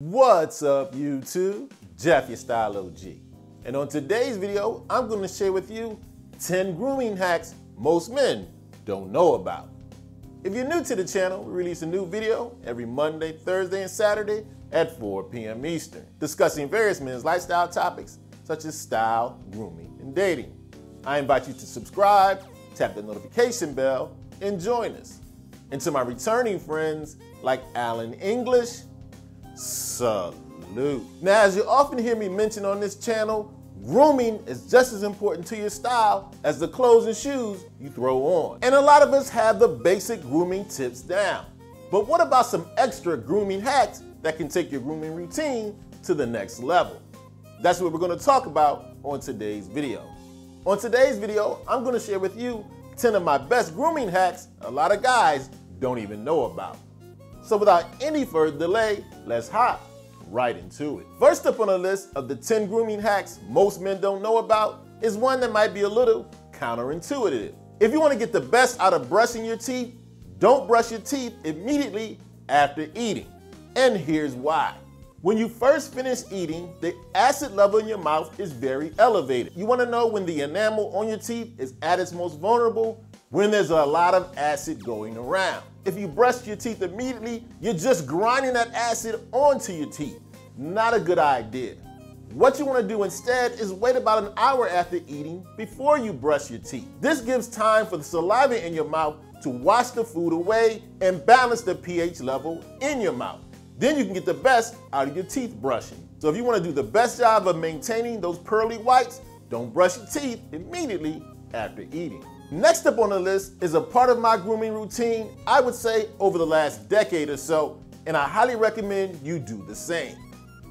What's up, YouTube? Jeff, your Style O.G. And on today's video, I'm going to share with you 10 grooming hacks most men don't know about. If you're new to the channel, we release a new video every Monday, Thursday, and Saturday at 4 p.m. Eastern, discussing various men's lifestyle topics such as style, grooming, and dating. I invite you to subscribe, tap the notification bell, and join us. And to my returning friends like Alan English, salute. Now, as you often hear me mention on this channel, grooming is just as important to your style as the clothes and shoes you throw on. And a lot of us have the basic grooming tips down. But what about some extra grooming hacks that can take your grooming routine to the next level? That's what we're going to talk about on today's video. On today's video, I'm going to share with you 10 of my best grooming hacks a lot of guys don't even know about. So without any further delay, let's hop right into it. First up on the list of the 10 grooming hacks most men don't know about is one that might be a little counterintuitive. If you want to get the best out of brushing your teeth, don't brush your teeth immediately after eating. And here's why. When you first finish eating, the acid level in your mouth is very elevated. You want to know when the enamel on your teeth is at its most vulnerable? When there's a lot of acid going around. If you brush your teeth immediately, you're just grinding that acid onto your teeth. Not a good idea. What you want to do instead is wait about an hour after eating before you brush your teeth. This gives time for the saliva in your mouth to wash the food away and balance the pH level in your mouth. Then you can get the best out of your teeth brushing. So if you want to do the best job of maintaining those pearly whites, don't brush your teeth immediately after eating. Next up on the list is a part of my grooming routine, I would say over the last decade or so, and I highly recommend you do the same.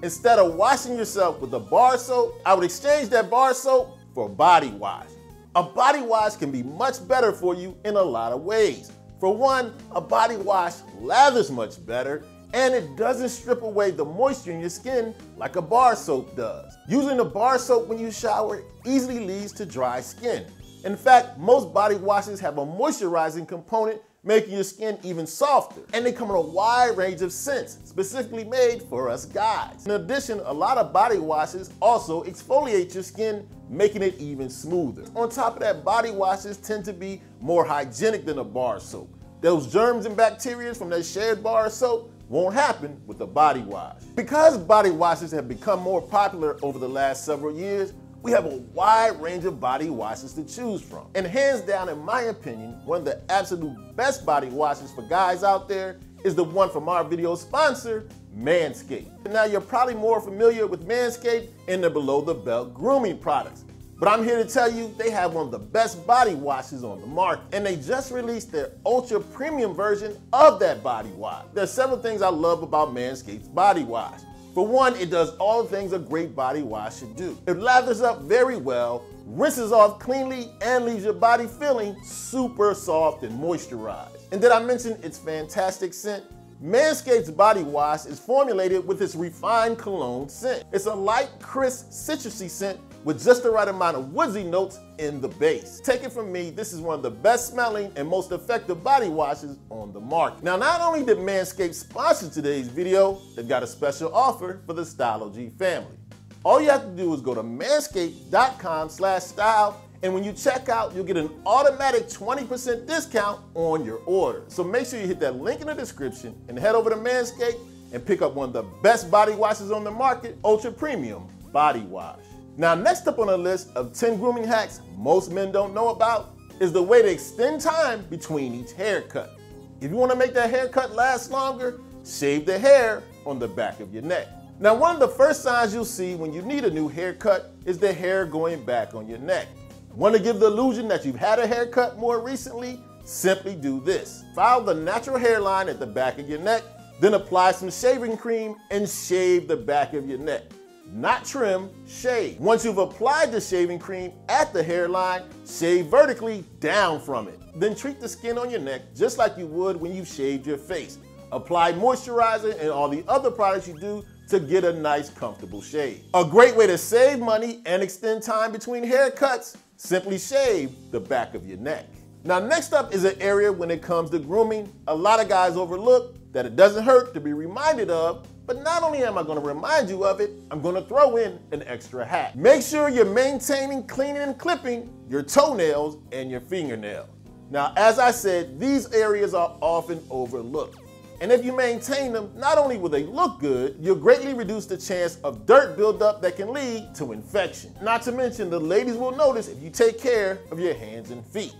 Instead of washing yourself with a bar soap, I would exchange that bar soap for a body wash. A body wash can be much better for you in a lot of ways. For one, a body wash lathers much better, and it doesn't strip away the moisture in your skin like a bar soap does. Using a bar soap when you shower easily leads to dry skin. In fact, most body washes have a moisturizing component, making your skin even softer. And they come in a wide range of scents, specifically made for us guys. In addition, a lot of body washes also exfoliate your skin, making it even smoother. On top of that, body washes tend to be more hygienic than a bar soap. Those germs and bacteria from that shared bar soap won't happen with a body wash. Because body washes have become more popular over the last several years, we have a wide range of body washes to choose from. And hands down, in my opinion, one of the absolute best body washes for guys out there is the one from our video sponsor, Manscape. Now, you're probably more familiar with Manscape and their below-the-belt grooming products. But I'm here to tell you they have one of the best body washes on the market. And they just released their ultra premium version of that body wash. There's several things I love about Manscaped's body wash. For one, it does all the things a great body wash should do. It lathers up very well, rinses off cleanly, and leaves your body feeling super soft and moisturized. And did I mention its fantastic scent? Manscaped's body wash is formulated with its refined cologne scent. It's a light, crisp, citrusy scent with just the right amount of woodsy notes in the base. Take it from me, this is one of the best smelling and most effective body washes on the market. Now, not only did Manscaped sponsor today's video, they've got a special offer for the Style O.G. family. All you have to do is go to manscaped.com/style, and when you check out, you'll get an automatic 20% discount on your order. So make sure you hit that link in the description and head over to Manscaped and pick up one of the best body washes on the market, Ultra Premium Body Wash. Now, next up on the list of 10 grooming hacks most men don't know about is the way to extend time between each haircut. If you want to make that haircut last longer, shave the hair on the back of your neck. Now, one of the first signs you'll see when you need a new haircut is the hair going back on your neck. Want to give the illusion that you've had a haircut more recently? Simply do this. File the natural hairline at the back of your neck, then apply some shaving cream and shave the back of your neck. Not trim, shave. Once you've applied the shaving cream at the hairline, shave vertically down from it. Then treat the skin on your neck just like you would when you shaved your face. Apply moisturizer and all the other products you do to get a nice, comfortable shave. A great way to save money and extend time between haircuts, simply shave the back of your neck. Now, next up is an area when it comes to grooming a lot of guys overlook that it doesn't hurt to be reminded of But not only am I going to remind you of it, I'm going to throw in an extra hack. Make sure you're maintaining, cleaning, and clipping your toenails and your fingernails. Now, as I said, these areas are often overlooked. And if you maintain them, not only will they look good, you'll greatly reduce the chance of dirt buildup that can lead to infection. Not to mention, the ladies will notice if you take care of your hands and feet.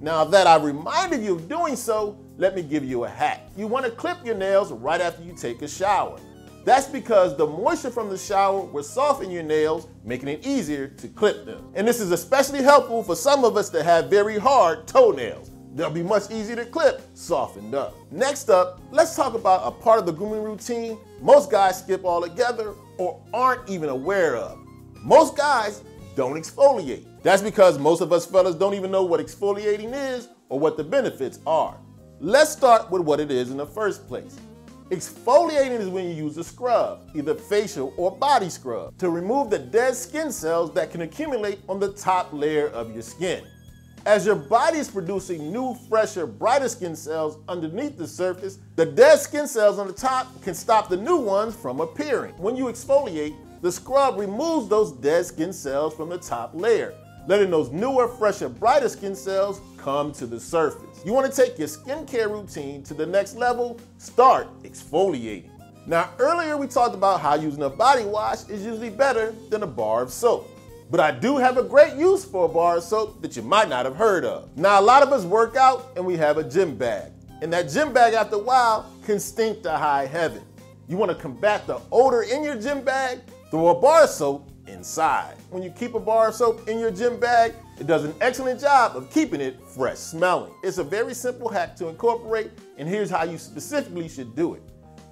Now that I reminded you of doing so, let me give you a hack. You want to clip your nails right after you take a shower. That's because the moisture from the shower will soften your nails, making it easier to clip them. And this is especially helpful for some of us that have very hard toenails. They'll be much easier to clip, softened up. Next up, let's talk about a part of the grooming routine most guys skip altogether or aren't even aware of. Most guys don't exfoliate. That's because most of us fellas don't even know what exfoliating is or what the benefits are. Let's start with what it is in the first place. Exfoliating is when you use a scrub, either facial or body scrub, to remove the dead skin cells that can accumulate on the top layer of your skin. As your body is producing new, fresher, brighter skin cells underneath the surface, the dead skin cells on the top can stop the new ones from appearing. When you exfoliate, the scrub removes those dead skin cells from the top layer, letting those newer, fresher, brighter skin cells come to the surface. You want to take your skincare routine to the next level, start exfoliating. Now, earlier we talked about how using a body wash is usually better than a bar of soap. But I do have a great use for a bar of soap that you might not have heard of. Now, a lot of us work out and we have a gym bag. And that gym bag, after a while, can stink to high heaven. You want to combat the odor in your gym bag? Throw a bar of soap inside. When you keep a bar of soap in your gym bag, it does an excellent job of keeping it fresh smelling. It's a very simple hack to incorporate, and here's how you specifically should do it.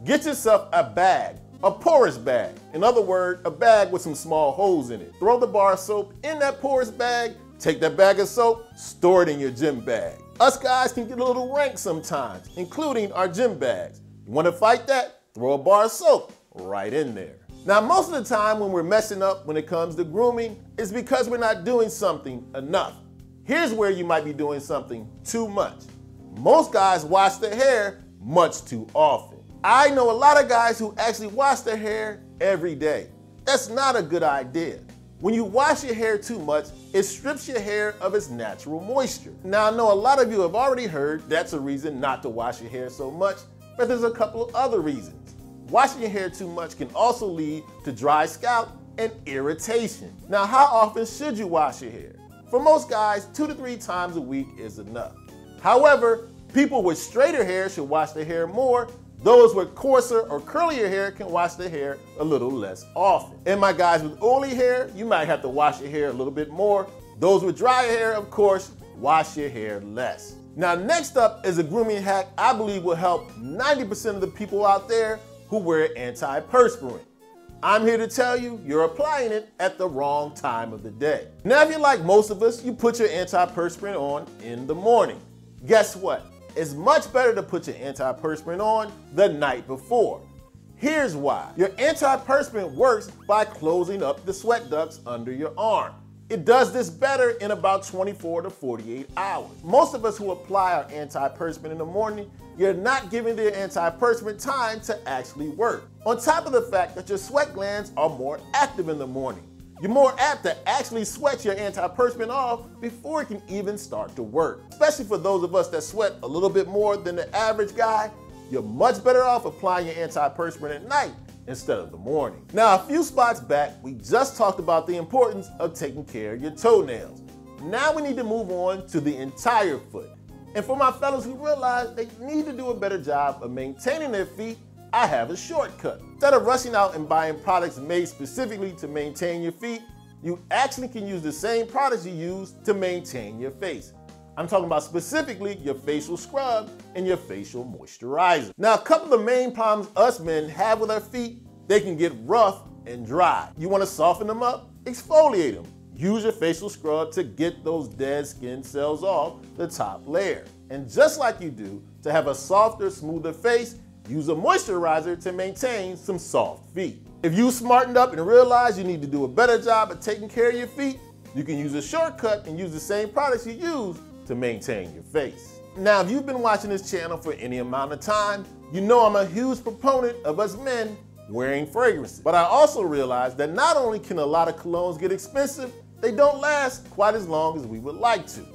Get yourself a bag. A porous bag. In other words, a bag with some small holes in it. Throw the bar of soap in that porous bag, take that bag of soap, store it in your gym bag. Us guys can get a little rank sometimes, including our gym bags. You want to fight that? Throw a bar of soap right in there. Now, most of the time when we're messing up when it comes to grooming, it's because we're not doing something enough. Here's where you might be doing something too much. Most guys wash their hair much too often. I know a lot of guys who actually wash their hair every day. That's not a good idea. When you wash your hair too much, it strips your hair of its natural moisture. Now, I know a lot of you have already heard that's a reason not to wash your hair so much, but there's a couple of other reasons. Washing your hair too much can also lead to dry scalp and irritation. Now, how often should you wash your hair? For most guys, 2 to 3 times a week is enough. However, people with straighter hair should wash their hair more. Those with coarser or curlier hair can wash their hair a little less often. And my guys with oily hair, you might have to wash your hair a little bit more. Those with dry hair, of course, wash your hair less. Now, next up is a grooming hack I believe will help 90% of the people out there who wear antiperspirant. I'm here to tell you, you're applying it at the wrong time of the day. Now, if you're like most of us, you put your antiperspirant on in the morning. Guess what? It's much better to put your antiperspirant on the night before. Here's why. Your antiperspirant works by closing up the sweat ducts under your arm. It does this better in about 24 to 48 hours. Most of us who apply our antiperspirant in the morning, you're not giving the antiperspirant time to actually work. On top of the fact that your sweat glands are more active in the morning. You're more apt to actually sweat your antiperspirant off before it can even start to work. Especially for those of us that sweat a little bit more than the average guy, you're much better off applying your antiperspirant at night instead of the morning. Now, a few spots back, we just talked about the importance of taking care of your toenails. Now we need to move on to the entire foot. And for my fellas who realize they need to do a better job of maintaining their feet, I have a shortcut. Instead of rushing out and buying products made specifically to maintain your feet, you actually can use the same products you use to maintain your face. I'm talking about specifically your facial scrub and your facial moisturizer. Now, a couple of the main problems us men have with our feet, they can get rough and dry. You want to soften them up? Exfoliate them. Use your facial scrub to get those dead skin cells off the top layer. And just like you do to have a softer, smoother face, use a moisturizer to maintain some soft feet. If you smartened up and realize you need to do a better job of taking care of your feet, you can use a shortcut and use the same products you use to maintain your face. Now, if you've been watching this channel for any amount of time, you know I'm a huge proponent of us men wearing fragrances. But I also realized that not only can a lot of colognes get expensive, they don't last quite as long as we would like to.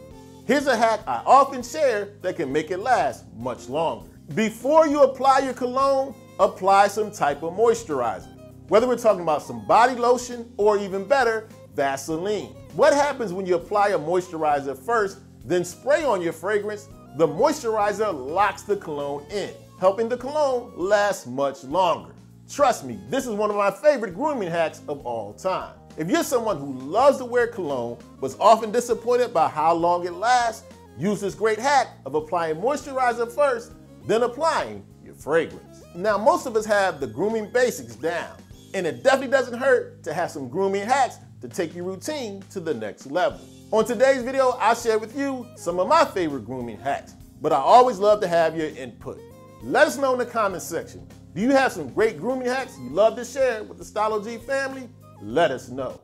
Here's a hack I often share that can make it last much longer. Before you apply your cologne, apply some type of moisturizer. Whether we're talking about some body lotion or even better, Vaseline. What happens when you apply a moisturizer first, then spray on your fragrance? The moisturizer locks the cologne in, helping the cologne last much longer. Trust me, this is one of my favorite grooming hacks of all time. If you're someone who loves to wear cologne but is often disappointed by how long it lasts, use this great hack of applying moisturizer first, then applying your fragrance. Now, most of us have the grooming basics down, and it definitely doesn't hurt to have some grooming hacks to take your routine to the next level. On today's video, I'll share with you some of my favorite grooming hacks, but I always love to have your input. Let us know in the comments section. Do you have some great grooming hacks you love to share with the Style O.G family? Let us know.